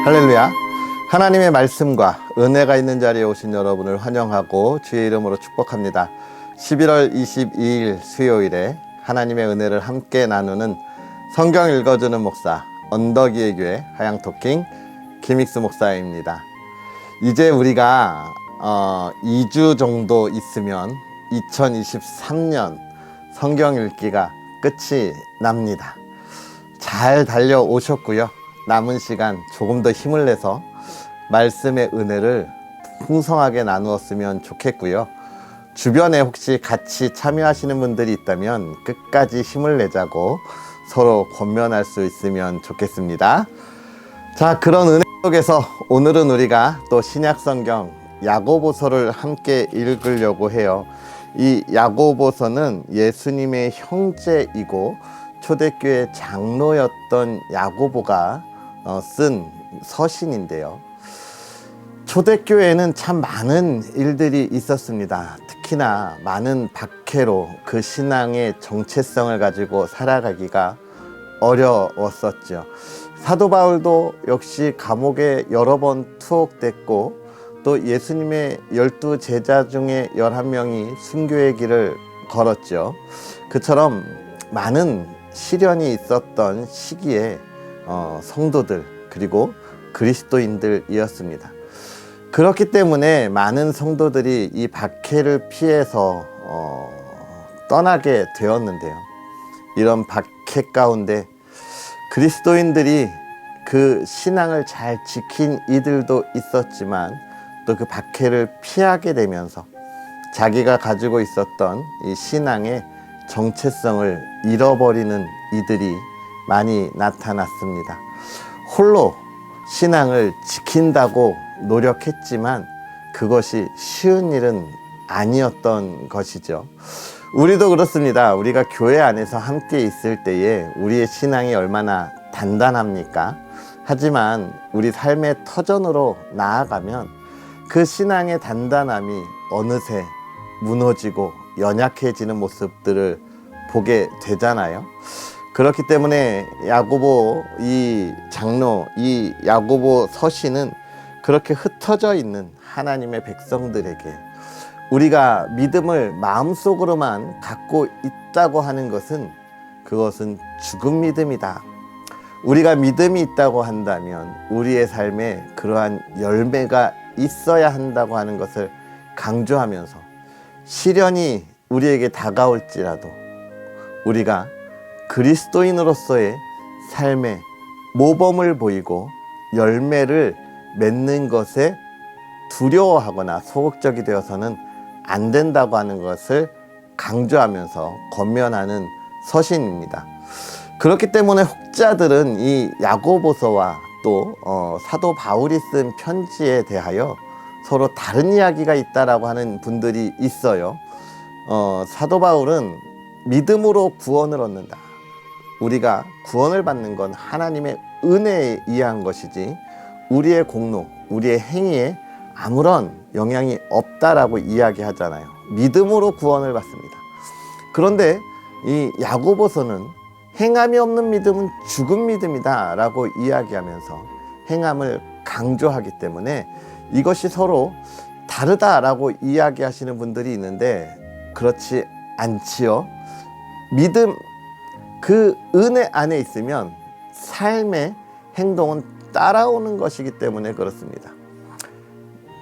할렐루야. 하나님의 말씀과 은혜가 있는 자리에 오신 여러분을 환영하고 주의 이름으로 축복합니다. 11월 22일 수요일에 하나님의 은혜를 함께 나누는 성경 읽어주는 목사 언덕이의 교회 하양토킹 김익수 목사입니다. 이제 우리가 2주 정도 있으면 2023년 성경 읽기가 끝이 납니다. 잘 달려오셨고요. 남은 시간 조금 더 힘을 내서 말씀의 은혜를 풍성하게 나누었으면 좋겠고요. 주변에 혹시 같이 참여하시는 분들이 있다면 끝까지 힘을 내자고 서로 권면할 수 있으면 좋겠습니다. 자, 그런 은혜 속에서 오늘은 우리가 또 신약성경 야고보서를 함께 읽으려고 해요. 이 야고보서는 예수님의 형제이고 초대교회 장로였던 야고보가 쓴 서신인데요. 초대교회에는 참 많은 일들이 있었습니다. 특히나 많은 박해로 그 신앙의 정체성을 가지고 살아가기가 어려웠었죠. 사도 바울도 역시 감옥에 여러 번 투옥됐고 또 예수님의 12 제자 중에 11명이 순교의 길을 걸었죠. 그처럼 많은 시련이 있었던 시기에 성도들 그리고 그리스도인들이었습니다. 그렇기 때문에 많은 성도들이 이 박해를 피해서 떠나게 되었는데요. 이런 박해 가운데 그리스도인들이 그 신앙을 잘 지킨 이들도 있었지만 또 그 박해를 피하게 되면서 자기가 가지고 있었던 이 신앙의 정체성을 잃어버리는 이들이 많이 나타났습니다. 홀로 신앙을 지킨다고 노력했지만 그것이 쉬운 일은 아니었던 것이죠. 우리도 그렇습니다. 우리가 교회 안에서 함께 있을 때에 우리의 신앙이 얼마나 단단합니까? 하지만 우리 삶의 터전으로 나아가면 그 신앙의 단단함이 어느새 무너지고 연약해지는 모습들을 보게 되잖아요. 그렇기 때문에 야고보 이 장로, 이 야고보 서신은 그렇게 흩어져 있는 하나님의 백성들에게 우리가 믿음을 마음속으로만 갖고 있다고 하는 것은 그것은 죽은 믿음이다. 우리가 믿음이 있다고 한다면 우리의 삶에 그러한 열매가 있어야 한다고 하는 것을 강조하면서 시련이 우리에게 다가올지라도 우리가 그리스도인으로서의 삶에 모범을 보이고 열매를 맺는 것에 두려워하거나 소극적이 되어서는 안 된다고 하는 것을 강조하면서 권면하는 서신입니다. 그렇기 때문에 혹자들은 이 야고보서와 또 사도 바울이 쓴 편지에 대하여 서로 다른 이야기가 있다라고 하는 분들이 있어요. 사도 바울은 믿음으로 구원을 얻는다. 우리가 구원을 받는 건 하나님의 은혜에 의한 것이지 우리의 공로, 우리의 행위에 아무런 영향이 없다라고 이야기하잖아요. 믿음으로 구원을 받습니다. 그런데 이 야고보서는 행함이 없는 믿음은 죽은 믿음이다 라고 이야기하면서 행함을 강조하기 때문에 이것이 서로 다르다라고 이야기하시는 분들이 있는데 그렇지 않지요. 믿음, 그 은혜 안에 있으면 삶의 행동은 따라오는 것이기 때문에 그렇습니다.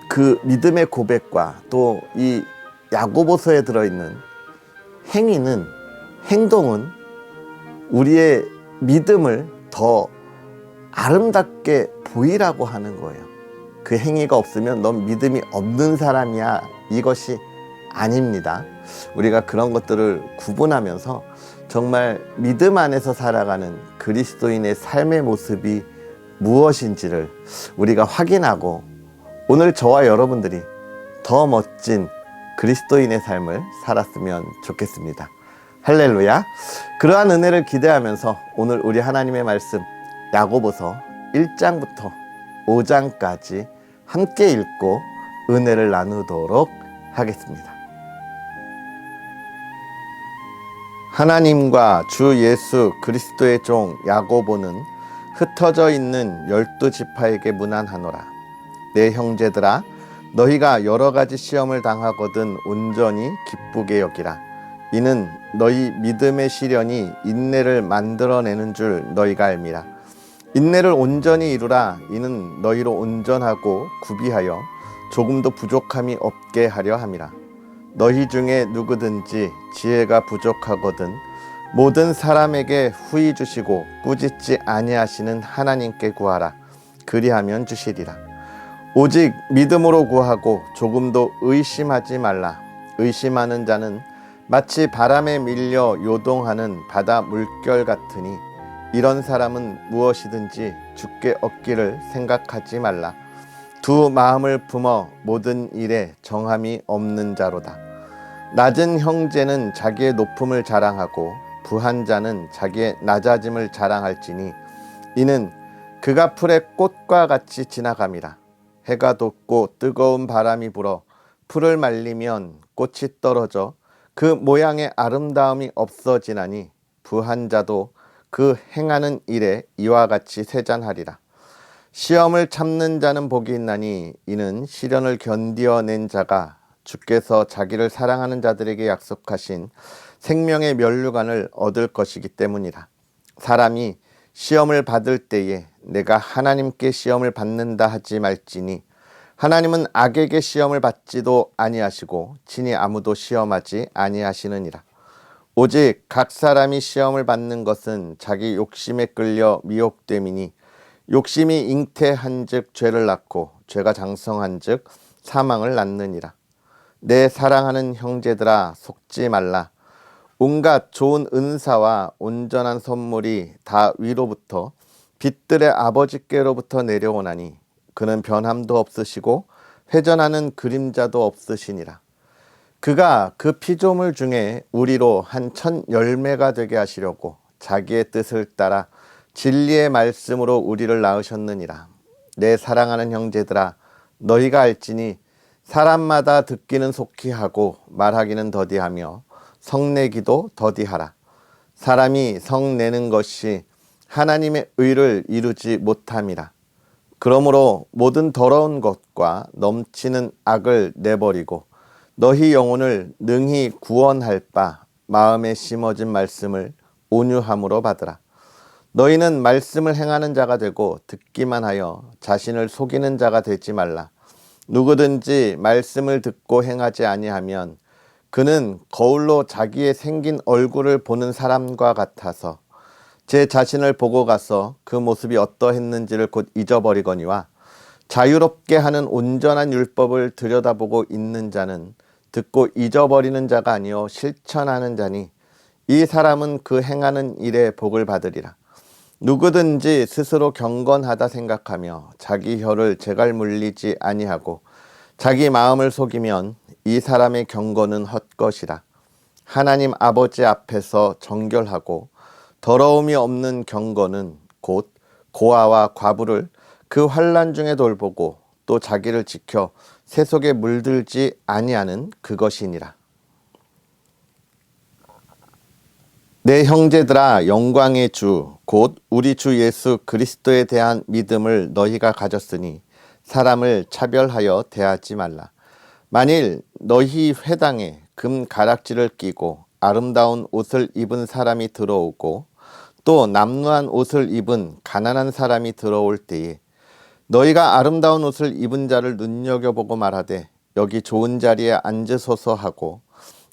그 믿음의 고백과 또 이 야고보서에 들어있는 행동은 우리의 믿음을 더 아름답게 보이라고 하는 거예요. 그 행위가 없으면 넌 믿음이 없는 사람이야. 이것이 아닙니다. 우리가 그런 것들을 구분하면서 정말 믿음 안에서 살아가는 그리스도인의 삶의 모습이 무엇인지를 우리가 확인하고 오늘 저와 여러분들이 더 멋진 그리스도인의 삶을 살았으면 좋겠습니다. 할렐루야. 그러한 은혜를 기대하면서 오늘 우리 하나님의 말씀 야고보서 1장부터 5장까지 함께 읽고 은혜를 나누도록 하겠습니다. 하나님과 주 예수 그리스도의 종 야고보는 흩어져 있는 12지파에게 문안하노라. 내 형제들아, 너희가 여러 가지 시험을 당하거든 온전히 기쁘게 여기라. 이는 너희 믿음의 시련이 인내를 만들어내는 줄 너희가 알미라. 인내를 온전히 이루라. 이는 너희로 온전하고 구비하여 조금도 부족함이 없게 하려 함이라. 너희 중에 누구든지 지혜가 부족하거든 모든 사람에게 후히 주시고 꾸짖지 아니하시는 하나님께 구하라. 그리하면 주시리라. 오직 믿음으로 구하고 조금도 의심하지 말라. 의심하는 자는 마치 바람에 밀려 요동하는 바다 물결 같으니 이런 사람은 무엇이든지 주께 얻기를 생각하지 말라. 두 마음을 품어 모든 일에 정함이 없는 자로다. 낮은 형제는 자기의 높음을 자랑하고 부한 자는 자기의 낮아짐을 자랑할지니 이는 그가 풀의 꽃과 같이 지나감이라. 해가 돋고 뜨거운 바람이 불어 풀을 말리면 꽃이 떨어져 그 모양의 아름다움이 없어지나니 부한 자도 그 행하는 일에 이와 같이 세잔하리라. 시험을 참는 자는 복이 있나니 이는 시련을 견디어낸 자가 주께서 자기를 사랑하는 자들에게 약속하신 생명의 면류관을 얻을 것이기 때문이라. 사람이 시험을 받을 때에 내가 하나님께 시험을 받는다 하지 말지니 하나님은 악에게 시험을 받지도 아니하시고 친히 아무도 시험하지 아니하시느니라. 오직 각 사람이 시험을 받는 것은 자기 욕심에 끌려 미혹됨이니 욕심이 잉태한즉 죄를 낳고 죄가 장성한즉 사망을 낳느니라. 내 사랑하는 형제들아, 속지 말라. 온갖 좋은 은사와 온전한 선물이 다 위로부터 빛들의 아버지께로부터 내려오나니 그는 변함도 없으시고 회전하는 그림자도 없으시니라. 그가 그 피조물 중에 우리로 한 천 열매가 되게 하시려고 자기의 뜻을 따라 진리의 말씀으로 우리를 낳으셨느니라. 내 사랑하는 형제들아, 너희가 알지니 사람마다 듣기는 속히 하고 말하기는 더디하며 성내기도 더디하라. 사람이 성내는 것이 하나님의 의를 이루지 못함이라. 그러므로 모든 더러운 것과 넘치는 악을 내버리고 너희 영혼을 능히 구원할 바 마음에 심어진 말씀을 온유함으로 받으라. 너희는 말씀을 행하는 자가 되고 듣기만 하여 자신을 속이는 자가 되지 말라. 누구든지 말씀을 듣고 행하지 아니하면 그는 거울로 자기의 생긴 얼굴을 보는 사람과 같아서 제 자신을 보고 가서 그 모습이 어떠했는지를 곧 잊어버리거니와 자유롭게 하는 온전한 율법을 들여다보고 있는 자는 듣고 잊어버리는 자가 아니요 실천하는 자니 이 사람은 그 행하는 일에 복을 받으리라. 누구든지 스스로 경건하다 생각하며 자기 혀를 제갈 물리지 아니하고 자기 마음을 속이면 이 사람의 경건은 헛것이라. 하나님 아버지 앞에서 정결하고 더러움이 없는 경건은 곧 고아와 과부를 그 환난 중에 돌보고 또 자기를 지켜 세속에 물들지 아니하는 그것이니라. 내 형제들아, 영광의 주 곧 우리 주 예수 그리스도에 대한 믿음을 너희가 가졌으니 사람을 차별하여 대하지 말라. 만일 너희 회당에 금 가락지를 끼고 아름다운 옷을 입은 사람이 들어오고 또 남루한 옷을 입은 가난한 사람이 들어올 때에 너희가 아름다운 옷을 입은 자를 눈여겨보고 말하되 여기 좋은 자리에 앉으소서 하고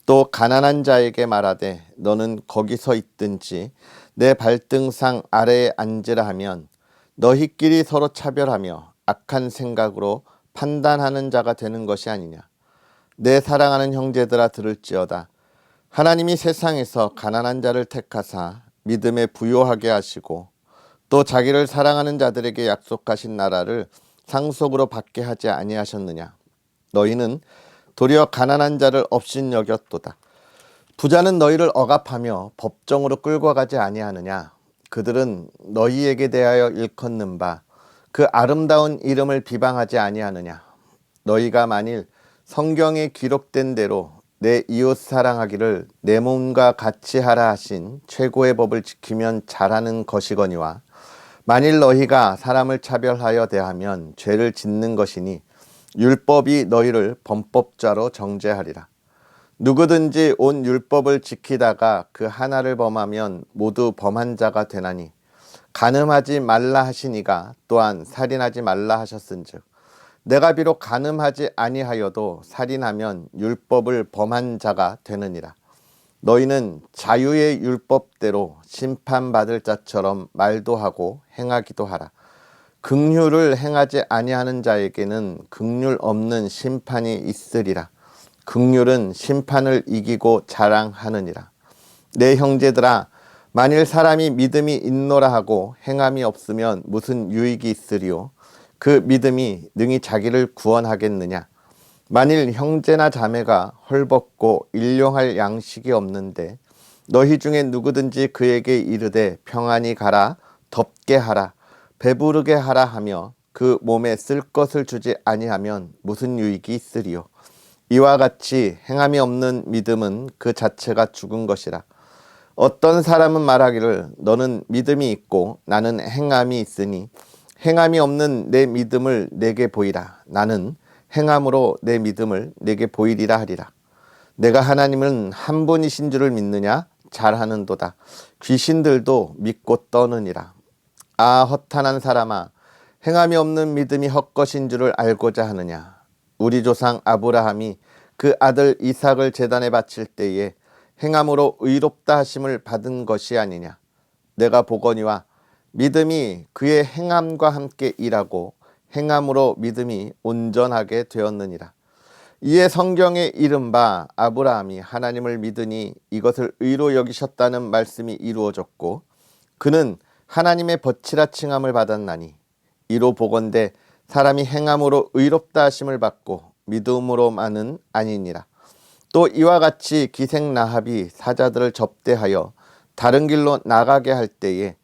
또 가난한 자에게 말하되 너는 거기 서 있든지 내 발등상 아래에 앉으라 하면 너희끼리 서로 차별하며 악한 생각으로 판단하는 자가 되는 것이 아니냐. 내 사랑하는 형제들아, 들을지어다. 하나님이 세상에서 가난한 자를 택하사 믿음에 부요하게 하시고 또 자기를 사랑하는 자들에게 약속하신 나라를 상속으로 받게 하지 아니하셨느냐. 너희는 도리어 가난한 자를 업신여겼도다. 부자는 너희를 억압하며 법정으로 끌고 가지 아니하느냐. 그들은 너희에게 대하여 일컫는 바 그 아름다운 이름을 비방하지 아니하느냐. 너희가 만일 성경에 기록된 대로 내 이웃 사랑하기를 내 몸과 같이 하라 하신 최고의 법을 지키면 잘하는 것이거니와 만일 너희가 사람을 차별하여 대하면 죄를 짓는 것이니 율법이 너희를 범법자로 정죄하리라. 누구든지 온 율법을 지키다가 그 하나를 범하면 모두 범한 자가 되나니 간음하지 말라 하시니가 또한 살인하지 말라 하셨은즉 내가 비록 간음하지 아니하여도 살인하면 율법을 범한 자가 되느니라. 너희는 자유의 율법대로 심판받을 자처럼 말도 하고 행하기도 하라. 긍휼을 행하지 아니하는 자에게는 긍휼 없는 심판이 있으리라. 긍휼은 심판을 이기고 자랑하느니라. 내 형제들아, 만일 사람이 믿음이 있노라 하고 행함이 없으면 무슨 유익이 있으리요? 그 믿음이 능히 자기를 구원하겠느냐? 만일 형제나 자매가 헐벗고 일용할 양식이 없는데 너희 중에 누구든지 그에게 이르되 평안히 가라, 덥게 하라, 배부르게 하라 하며 그 몸에 쓸 것을 주지 아니하면 무슨 유익이 있으리요? 이와 같이 행함이 없는 믿음은 그 자체가 죽은 것이라. 어떤 사람은 말하기를 너는 믿음이 있고 나는 행함이 있으니 행함이 없는 내 믿음을 내게 보이라. 나는 행함으로 내 믿음을 내게 보이리라 하리라. 내가 하나님은 한 분이신 줄을 믿느냐? 잘하는도다. 귀신들도 믿고 떠느니라. 아, 허탄한 사람아, 행함이 없는 믿음이 헛것인 줄을 알고자 하느냐? 우리 조상 아브라함이 그 아들 이삭을 제단에 바칠 때에 행함으로 의롭다 하심을 받은 것이 아니냐? 내가 보거니와 믿음이 그의 행함과 함께 일하고 행함으로 믿음이 온전하게 되었느니라. 이에 성경에 이른바 아브라함이 하나님을 믿으니 이것을 의로 여기셨다는 말씀이 이루어졌고 그는 하나님의 버치라 칭함을 받았나니 이로 보건대 사람이 행함으로 의롭다 하심을 받고 믿음으로만은 아니니라. 또 이와 같이 기생 라합이 사자들을 접대하여 다른 길로 나가게 할 때에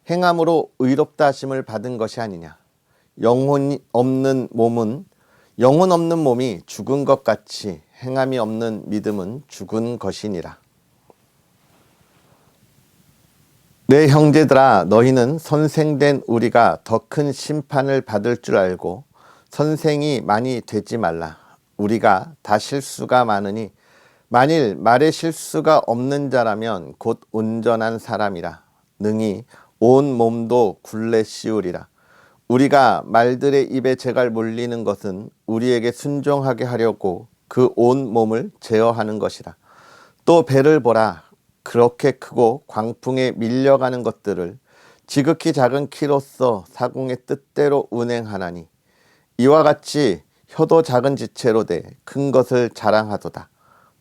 행함으로 의롭다 하심을 받은 것이 아니냐. 영혼 없는 몸이 죽은 것 같이 행함이 없는 믿음은 죽은 것이니라. 내 형제들아, 너희는 선생된 우리가 더 큰 심판을 받을 줄 알고 선생이 많이 되지 말라. 우리가 다 실수가 많으니 만일 말에 실수가 없는 자라면 곧 온전한 사람이라. 능히 온 몸도 굴레 씌우리라. 우리가 말들의 입에 재갈 물리는 것은 우리에게 순종하게 하려고 그 온 몸을 제어하는 것이라. 또 배를 보라. 그렇게 크고 광풍에 밀려가는 것들을 지극히 작은 키로서 사공의 뜻대로 운행하나니 이와 같이 혀도 작은 지체로 돼 큰 것을 자랑하도다.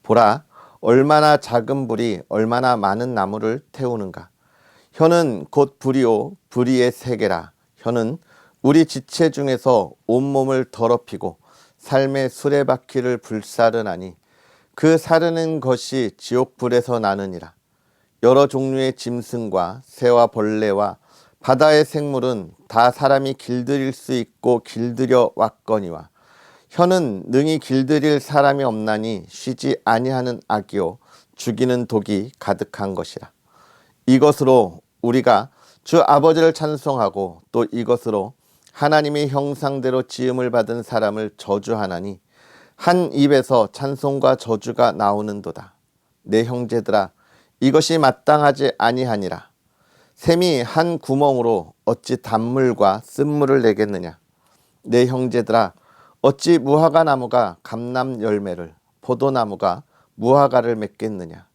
보라, 얼마나 작은 불이 얼마나 많은 나무를 태우는가. 혀는 곧 불이요 불의의 세계라. 혀는 우리 지체 중에서 온몸을 더럽히고 삶의 수레바퀴를 불사르나니 그 사르는 것이 지옥불에서 나느니라. 여러 종류의 짐승과 새와 벌레와 바다의 생물은 다 사람이 길들일 수 있고 길들여 왔거니와 혀는 능히 길들일 사람이 없나니 쉬지 아니하는 악이요 죽이는 독이 가득한 것이라. 이것으로 우리가 주 아버지를 찬송하고 또 이것으로 하나님의 형상대로 지음을 받은 사람을 저주하나니 한 입에서 찬송과 저주가 나오는도다. 내 형제들아, 이것이 마땅하지 아니하니라. 샘이 한 구멍으로 어찌 단물과 쓴물을 내겠느냐. 내 형제들아, 어찌 무화과 나무가 감람 열매를 포도나무가 무화과를 맺겠느냐.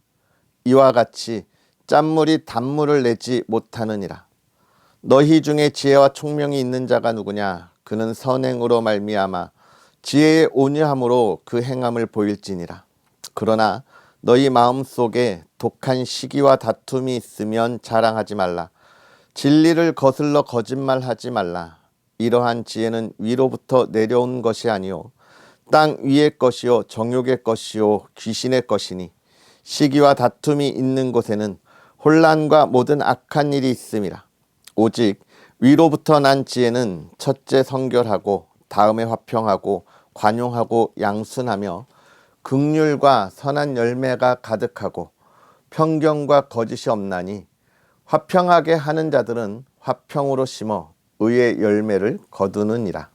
이와 같이 짠물이 단물을 내지 못하느니라. 너희 중에 지혜와 총명이 있는 자가 누구냐. 그는 선행으로 말미암아 지혜의 온유함으로 그 행함을 보일지니라. 그러나 너희 마음속에 독한 시기와 다툼이 있으면 자랑하지 말라. 진리를 거슬러 거짓말하지 말라. 이러한 지혜는 위로부터 내려온 것이 아니요 땅 위의 것이요 정욕의 것이요 귀신의 것이니 시기와 다툼이 있는 곳에는 혼란과 모든 악한 일이 있음이라. 오직 위로부터 난 지혜는 첫째 성결하고 다음에 화평하고 관용하고 양순하며 긍휼과 선한 열매가 가득하고 편견과 거짓이 없나니 화평하게 하는 자들은 화평으로 심어 의의 열매를 거두느니라.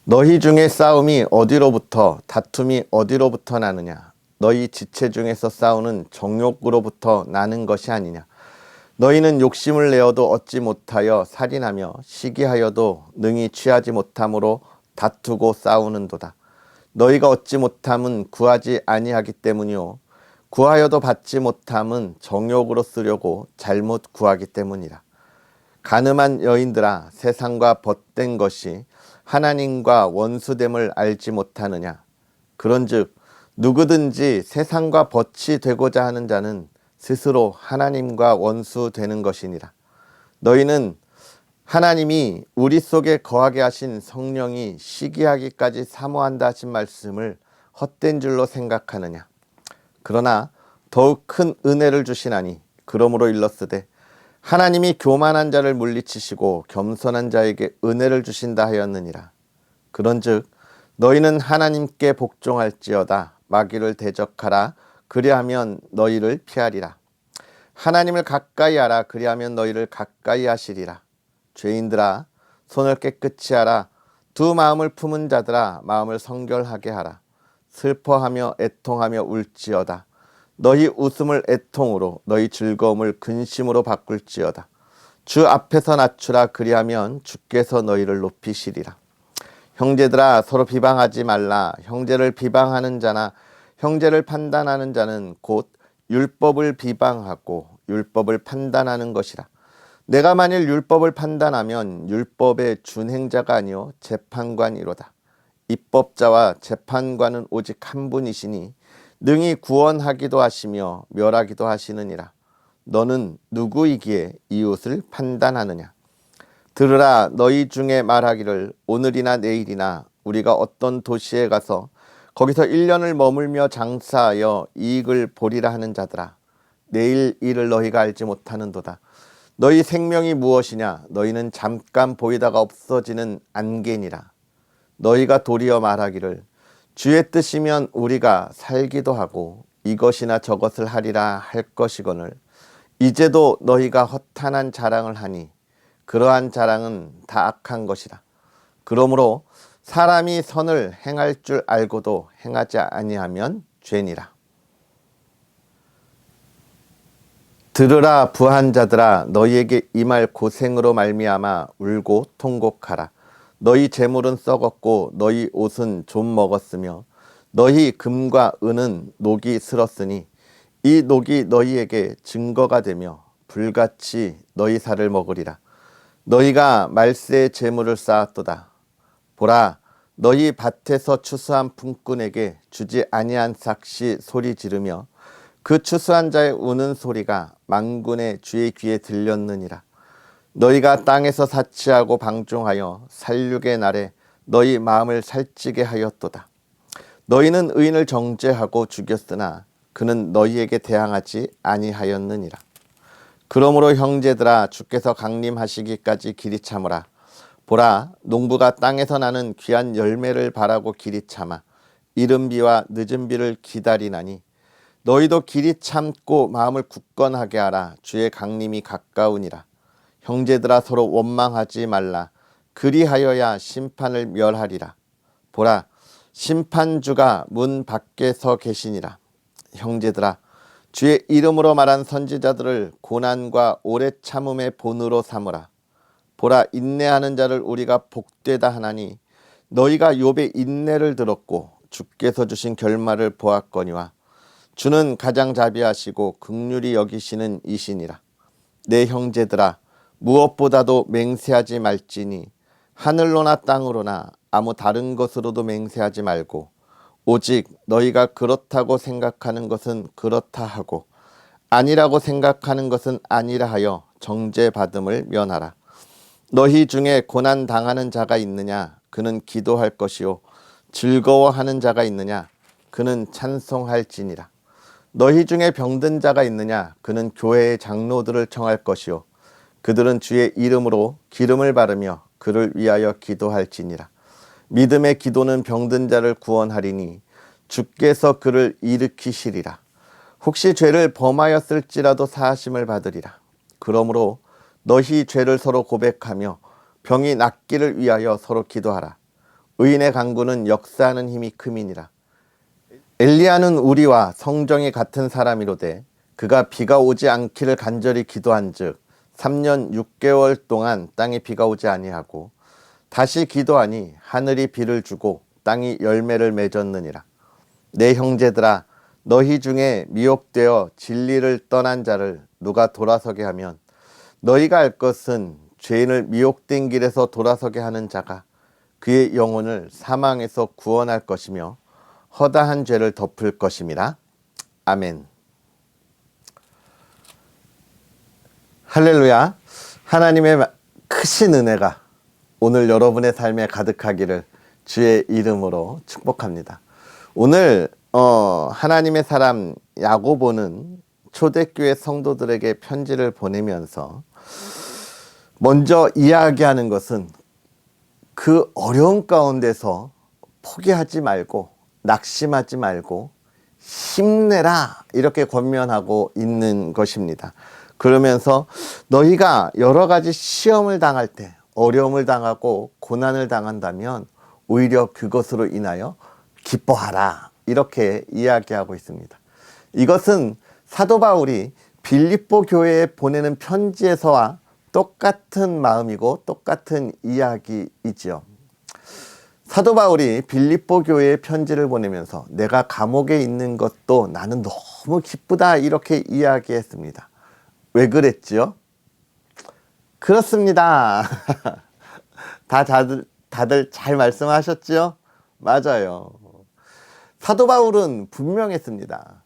너희 중에 싸움이 어디로부터 다툼이 어디로부터 나느냐? 너희 지체 중에서 싸우는 정욕으로부터 나는 것이 아니냐? 너희는 욕심을 내어도 얻지 못하여 살인하며 시기하여도 능히 취하지 못함으로 다투고 싸우는도다. 너희가 얻지 못함은 구하지 아니하기 때문이요 구하여도 받지 못함은 정욕으로 쓰려고 잘못 구하기 때문이라. 간음한 여인들아, 세상과 벗된 것이 하나님과 원수됨을 알지 못하느냐? 그런즉 누구든지 세상과 벗이 되고자 하는 자는 스스로 하나님과 원수 되는 것이니라. 너희는 하나님이 우리 속에 거하게 하신 성령이 시기하기까지 사모한다 하신 말씀을 헛된 줄로 생각하느냐? 그러나 더욱 큰 은혜를 주시나니 그러므로 일렀으되 하나님이 교만한 자를 물리치시고 겸손한 자에게 은혜를 주신다 하였느니라. 그런즉 너희는 하나님께 복종할지어다. 마귀를 대적하라. 그리하면 너희를 피하리라. 하나님을 가까이 하라. 그리하면 너희를 가까이 하시리라. 죄인들아, 손을 깨끗이 하라. 두 마음을 품은 자들아, 마음을 성결하게 하라. 슬퍼하며 애통하며 울지어다. 너희 웃음을 애통으로 너희 즐거움을 근심으로 바꿀지어다. 주 앞에서 낮추라. 그리하면 주께서 너희를 높이시리라. 형제들아, 서로 비방하지 말라. 형제를 비방하는 자나 형제를 판단하는 자는 곧 율법을 비방하고 율법을 판단하는 것이라. 내가 만일 율법을 판단하면 율법의 준행자가 아니요 재판관이로다. 입법자와 재판관은 오직 한 분이시니 능히 구원하기도 하시며 멸하기도 하시느니라. 너는 누구이기에 이웃을 판단하느냐? 들으라. 너희 중에 말하기를 오늘이나 내일이나 우리가 어떤 도시에 가서 거기서 1년을 머물며 장사하여 이익을 보리라 하는 자들아. 내일 일을 너희가 알지 못하는도다. 너희 생명이 무엇이냐? 너희는 잠깐 보이다가 없어지는 안개니라. 너희가 도리어 말하기를 주의 뜻이면 우리가 살기도 하고 이것이나 저것을 하리라 할 것이거늘 이제도 너희가 허탄한 자랑을 하니 그러한 자랑은 다 악한 것이라. 그러므로 사람이 선을 행할 줄 알고도 행하지 아니하면 죄니라. 들으라. 부한 자들아, 너희에게 임할 고생으로 말미암아 울고 통곡하라. 너희 재물은 썩었고 너희 옷은 좀 먹었으며 너희 금과 은은 녹이 슬었으니 이 녹이 너희에게 증거가 되며 불같이 너희 살을 먹으리라. 너희가 말세의 재물을 쌓았도다. 보라, 너희 밭에서 추수한 품꾼에게 주지 아니한 삭시 소리 지르며 그 추수한 자의 우는 소리가 만군의 주의 귀에 들렸느니라. 너희가 땅에서 사치하고 방종하여 살육의 날에 너희 마음을 살찌게 하였도다. 너희는 의인을 정죄하고 죽였으나 그는 너희에게 대항하지 아니하였느니라. 그러므로 형제들아, 주께서 강림하시기까지 길이 참으라. 보라, 농부가 땅에서 나는 귀한 열매를 바라고 길이 참아 이른 비와 늦은 비를 기다리나니 너희도 길이 참고 마음을 굳건하게 하라. 주의 강림이 가까우니라. 형제들아, 서로 원망하지 말라. 그리하여야 심판을 멸하리라. 보라, 심판주가 문 밖에 서 계시니라. 형제들아, 주의 이름으로 말한 선지자들을 고난과 오래 참음의 본으로 삼으라. 보라, 인내하는 자를 우리가 복되다 하나니 너희가 욥의 인내를 들었고 주께서 주신 결말을 보았거니와 주는 가장 자비하시고 긍휼히 여기시는 이시니라. 내 형제들아, 무엇보다도 맹세하지 말지니 하늘로나 땅으로나 아무 다른 것으로도 맹세하지 말고 오직 너희가 그렇다고 생각하는 것은 그렇다 하고 아니라고 생각하는 것은 아니라 하여 정죄받음을 면하라. 너희 중에 고난 당하는 자가 있느냐? 그는 기도할 것이요 즐거워하는 자가 있느냐? 그는 찬송할지니라. 너희 중에 병든 자가 있느냐? 그는 교회의 장로들을 청할 것이요 그들은 주의 이름으로 기름을 바르며 그를 위하여 기도할지니라. 믿음의 기도는 병든 자를 구원하리니 주께서 그를 일으키시리라. 혹시 죄를 범하였을지라도 사하심을 받으리라. 그러므로 너희 죄를 서로 고백하며 병이 낫기를 위하여 서로 기도하라. 의인의 간구는 역사하는 힘이 큼이니라. 엘리야는 우리와 성정이 같은 사람이로되 그가 비가 오지 않기를 간절히 기도한즉 3년 6개월 동안 땅에 비가 오지 아니하고 다시 기도하니 하늘이 비를 주고 땅이 열매를 맺었느니라. 내 형제들아, 너희 중에 미혹되어 진리를 떠난 자를 누가 돌아서게 하면 너희가 알 것은 죄인을 미혹된 길에서 돌아서게 하는 자가 그의 영혼을 사망에서 구원할 것이며 허다한 죄를 덮을 것임이라. 아멘. 할렐루야. 하나님의 크신 은혜가 오늘 여러분의 삶에 가득하기를 주의 이름으로 축복합니다. 오늘 하나님의 사람 야고보는 초대교회 성도들에게 편지를 보내면서 먼저 이야기하는 것은 그 어려운 가운데서 포기하지 말고 낙심하지 말고 힘내라 이렇게 권면하고 있는 것입니다. 그러면서 너희가 여러 가지 시험을 당할 때 어려움을 당하고 고난을 당한다면 오히려 그것으로 인하여 기뻐하라 이렇게 이야기하고 있습니다. 이것은 사도 바울이 빌립보 교회에 보내는 편지에서와 똑같은 마음이고 똑같은 이야기이지요. 사도 바울이 빌립보 교회에 편지를 보내면서 내가 감옥에 있는 것도 나는 너무 기쁘다 이렇게 이야기했습니다. 왜 그랬지요? 그렇습니다. 다들 잘 말씀하셨죠? 맞아요. 사도 바울은 분명했습니다.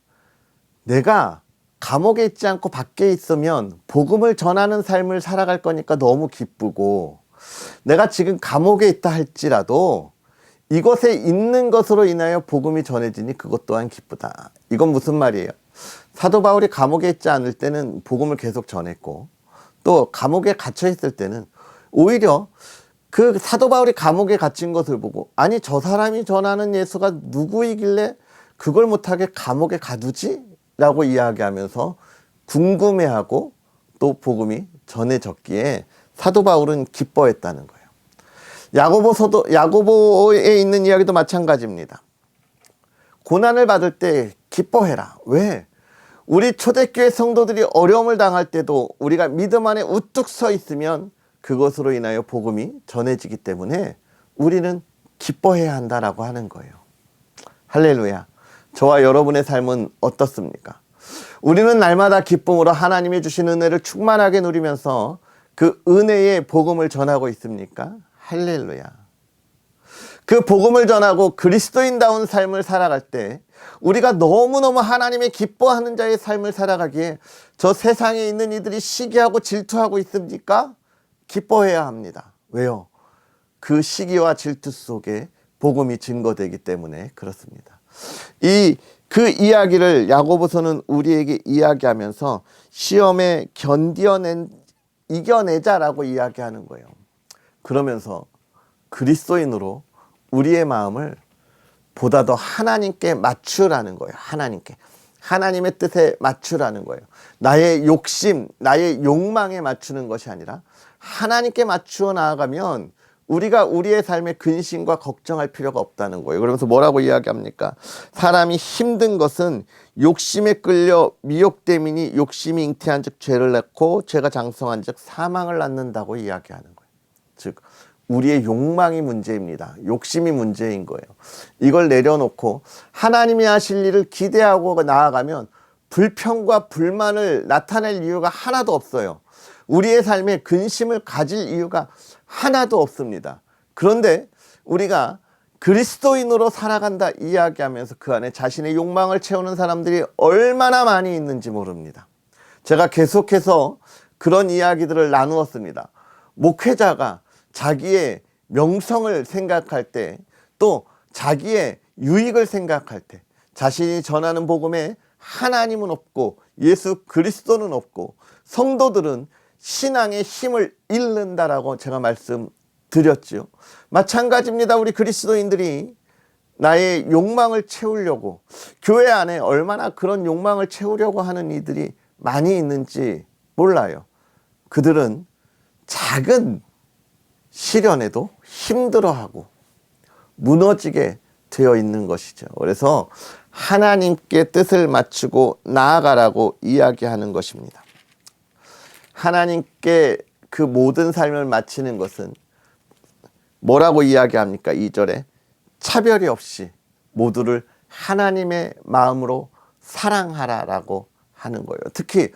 내가 감옥에 있지 않고 밖에 있으면 복음을 전하는 삶을 살아갈 거니까 너무 기쁘고, 내가 지금 감옥에 있다 할지라도 이곳에 있는 것으로 인하여 복음이 전해지니 그것 또한 기쁘다. 이건 무슨 말이에요? 사도 바울이 감옥에 있지 않을 때는 복음을 계속 전했고, 또 감옥에 갇혀 있을 때는 오히려 그 사도 바울이 감옥에 갇힌 것을 보고, 아니 저 사람이 전하는 예수가 누구이길래 그걸 못하게 감옥에 가두지? 라고 이야기하면서 궁금해하고 또 복음이 전해졌기에 사도 바울은 기뻐했다는 거예요. 야고보에 있는 이야기도 마찬가지입니다. 고난을 받을 때 기뻐해라. 왜? 우리 초대교회 성도들이 어려움을 당할 때도 우리가 믿음 안에 우뚝 서 있으면 그것으로 인하여 복음이 전해지기 때문에 우리는 기뻐해야 한다라고 하는 거예요. 할렐루야. 저와 여러분의 삶은 어떻습니까? 우리는 날마다 기쁨으로 하나님이 주신 은혜를 충만하게 누리면서 그 은혜의 복음을 전하고 있습니까? 할렐루야. 그 복음을 전하고 그리스도인다운 삶을 살아갈 때 우리가 너무너무 하나님의 기뻐하는 자의 삶을 살아가기에 저 세상에 있는 이들이 시기하고 질투하고 있습니까? 기뻐해야 합니다. 왜요? 그 시기와 질투 속에 복음이 증거되기 때문에 그렇습니다. 그 이야기를 야고보서는 우리에게 이야기하면서 시험에 이겨내자라고 이야기하는 거예요. 그러면서 그리스도인으로 우리의 마음을 보다 더 하나님께 맞추라는 거예요. 하나님의 뜻에 맞추라는 거예요. 나의 욕심, 나의 욕망에 맞추는 것이 아니라 하나님께 맞추어 나아가면 우리가 우리의 삶에 근심과 걱정할 필요가 없다는 거예요. 그러면서 뭐라고 이야기합니까? 사람이 힘든 것은 욕심에 끌려 미혹됨이니 욕심이 잉태한 즉 죄를 낳고 죄가 장성한 즉 사망을 낳는다고 이야기하는 거예요. 즉 우리의 욕망이 문제입니다. 욕심이 문제인 거예요. 이걸 내려놓고 하나님이 하실 일을 기대하고 나아가면 불평과 불만을 나타낼 이유가 하나도 없어요. 우리의 삶에 근심을 가질 이유가 하나도 없습니다. 그런데 우리가 그리스도인으로 살아간다 이야기하면서 그 안에 자신의 욕망을 채우는 사람들이 얼마나 많이 있는지 모릅니다. 제가 계속해서 그런 이야기들을 나누었습니다. 목회자가 자기의 명성을 생각할 때, 또 자기의 유익을 생각할 때 자신이 전하는 복음에 하나님은 없고 예수 그리스도는 없고 성도들은 신앙의 힘을 잃는다라고 제가 말씀드렸죠. 마찬가지입니다. 우리 그리스도인들이 나의 욕망을 채우려고, 교회 안에 얼마나 그런 욕망을 채우려고 하는 이들이 많이 있는지 몰라요. 그들은 작은 시련에도 힘들어하고 무너지게 되어 있는 것이죠. 그래서 하나님께 뜻을 맞추고 나아가라고 이야기하는 것입니다. 하나님께 그 모든 삶을 마치는 것은 뭐라고 이야기합니까? 2절에 차별이 없이 모두를 하나님의 마음으로 사랑하라라고 하는 거예요. 특히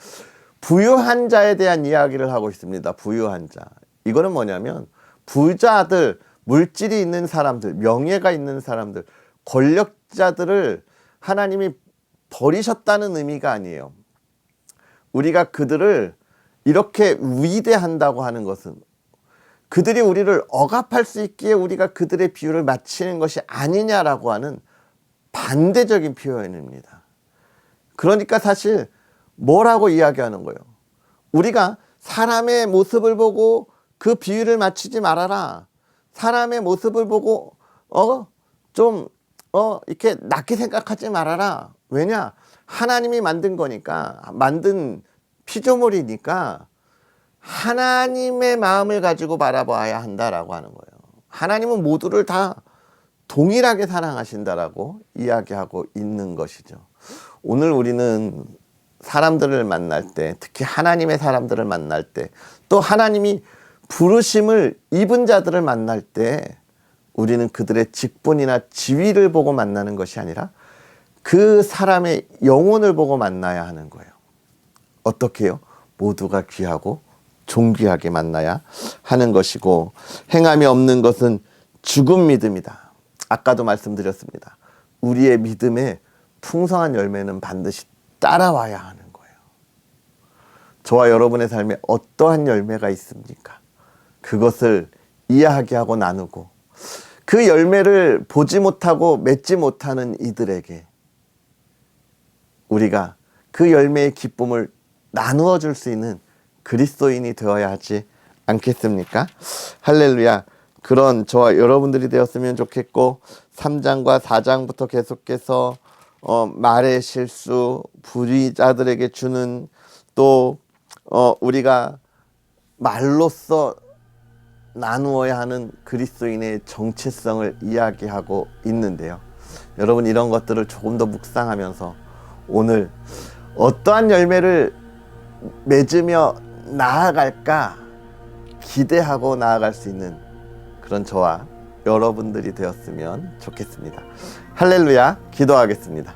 부유한 자에 대한 이야기를 하고 있습니다. 부유한 자. 이거는 뭐냐면 부자들, 물질이 있는 사람들, 명예가 있는 사람들, 권력자들을 하나님이 버리셨다는 의미가 아니에요. 우리가 그들을 이렇게 위대한다고 하는 것은 그들이 우리를 억압할 수 있기에 우리가 그들의 비유를 맞추는 것이 아니냐라고 하는 반대적인 표현입니다. 그러니까 사실 뭐라고 이야기하는 거예요? 우리가 사람의 모습을 보고 그 비유를 맞추지 말아라. 사람의 모습을 보고 이렇게 낮게 생각하지 말아라. 왜냐? 하나님이 만든 거니까, 만든 피조물이니까 하나님의 마음을 가지고 바라봐야 한다라고 하는 거예요. 하나님은 모두를 다 동일하게 사랑하신다라고 이야기하고 있는 것이죠. 오늘 우리는 사람들을 만날 때, 특히 하나님의 사람들을 만날 때, 또 하나님이 부르심을 입은 자들을 만날 때 우리는 그들의 직분이나 지위를 보고 만나는 것이 아니라 그 사람의 영혼을 보고 만나야 하는 거예요. 어떻게 해요? 모두가 귀하고 존귀하게 만나야 하는 것이고, 행함이 없는 것은 죽은 믿음이다. 아까도 말씀드렸습니다. 우리의 믿음에 풍성한 열매는 반드시 따라와야 하는 거예요. 저와 여러분의 삶에 어떠한 열매가 있습니까? 그것을 이야기하고 나누고 그 열매를 보지 못하고 맺지 못하는 이들에게 우리가 그 열매의 기쁨을 나누어 줄 수 있는 그리스도인이 되어야 하지 않겠습니까? 할렐루야. 그런 저와 여러분들이 되었으면 좋겠고, 3장과 4장부터 계속해서 말의 실수, 불의자들에게 주는, 또 우리가 말로써 나누어야 하는 그리스도인의 정체성을 이야기하고 있는데요. 여러분, 이런 것들을 조금 더 묵상하면서 오늘 어떠한 열매를 맺으며 나아갈까 기대하고 나아갈 수 있는 그런 저와 여러분들이 되었으면 좋겠습니다. 할렐루야. 기도하겠습니다.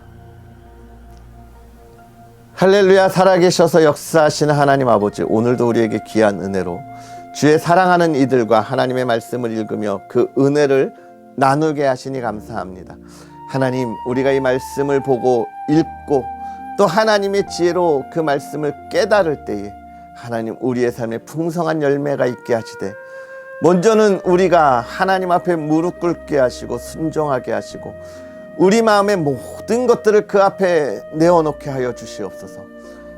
할렐루야. 살아계셔서 역사하시는 하나님 아버지, 오늘도 우리에게 귀한 은혜로 주의 사랑하는 이들과 하나님의 말씀을 읽으며 그 은혜를 나누게 하시니 감사합니다. 하나님, 우리가 이 말씀을 보고 읽고 또 하나님의 지혜로 그 말씀을 깨달을 때에 하나님, 우리의 삶에 풍성한 열매가 있게 하시되, 먼저는 우리가 하나님 앞에 무릎 꿇게 하시고 순종하게 하시고 우리 마음의 모든 것들을 그 앞에 내어놓게 하여 주시옵소서.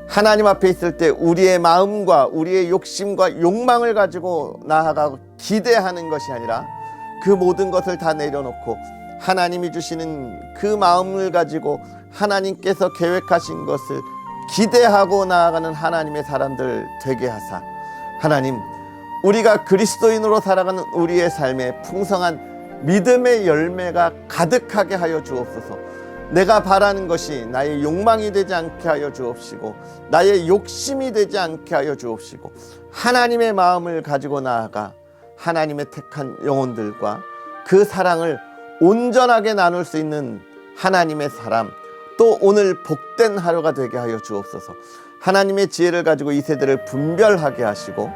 하나님 앞에 있을 때 우리의 마음과 우리의 욕심과 욕망을 가지고 나아가고 기대하는 것이 아니라 그 모든 것을 다 내려놓고 하나님이 주시는 그 마음을 가지고 하나님께서 계획하신 것을 기대하고 나아가는 하나님의 사람들 되게 하사, 하나님, 우리가 그리스도인으로 살아가는 우리의 삶에 풍성한 믿음의 열매가 가득하게 하여 주옵소서. 내가 바라는 것이 나의 욕망이 되지 않게 하여 주옵시고 나의 욕심이 되지 않게 하여 주옵시고, 하나님의 마음을 가지고 나아가 하나님의 택한 영혼들과 그 사랑을 온전하게 나눌 수 있는 하나님의 사람, 또 오늘 복된 하루가 되게 하여 주옵소서. 하나님의 지혜를 가지고 이 세대를 분별하게 하시고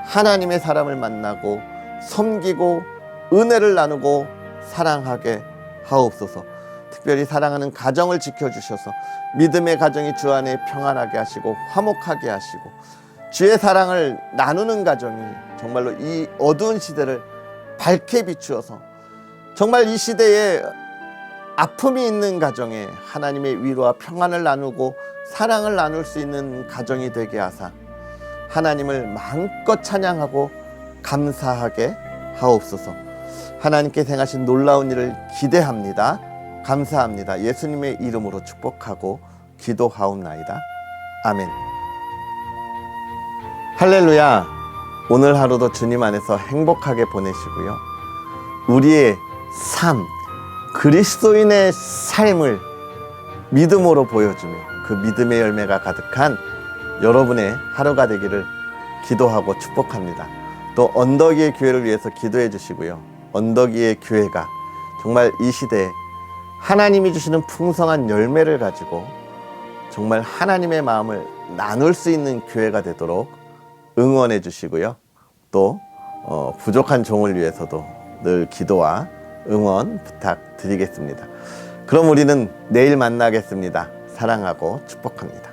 하나님의 사람을 만나고 섬기고 은혜를 나누고 사랑하게 하옵소서. 특별히 사랑하는 가정을 지켜주셔서 믿음의 가정이 주 안에 평안하게 하시고 화목하게 하시고 주의 사랑을 나누는 가정이 정말로 이 어두운 시대를 밝게 비추어서 정말 이 시대에 아픔이 있는 가정에 하나님의 위로와 평안을 나누고 사랑을 나눌 수 있는 가정이 되게 하사 하나님을 마음껏 찬양하고 감사하게 하옵소서. 하나님께서 행하신 놀라운 일을 기대합니다. 감사합니다. 예수님의 이름으로 축복하고 기도하옵나이다. 아멘. 할렐루야. 오늘 하루도 주님 안에서 행복하게 보내시고요. 우리의 삶, 그리스도인의 삶을 믿음으로 보여주며 그 믿음의 열매가 가득한 여러분의 하루가 되기를 기도하고 축복합니다. 또 언덕이의 교회를 위해서 기도해 주시고요. 언덕이의 교회가 정말 이 시대에 하나님이 주시는 풍성한 열매를 가지고 정말 하나님의 마음을 나눌 수 있는 교회가 되도록 응원해 주시고요. 또 부족한 종을 위해서도 늘 기도와 응원 부탁드리겠습니다. 그럼 우리는 내일 만나겠습니다. 사랑하고 축복합니다.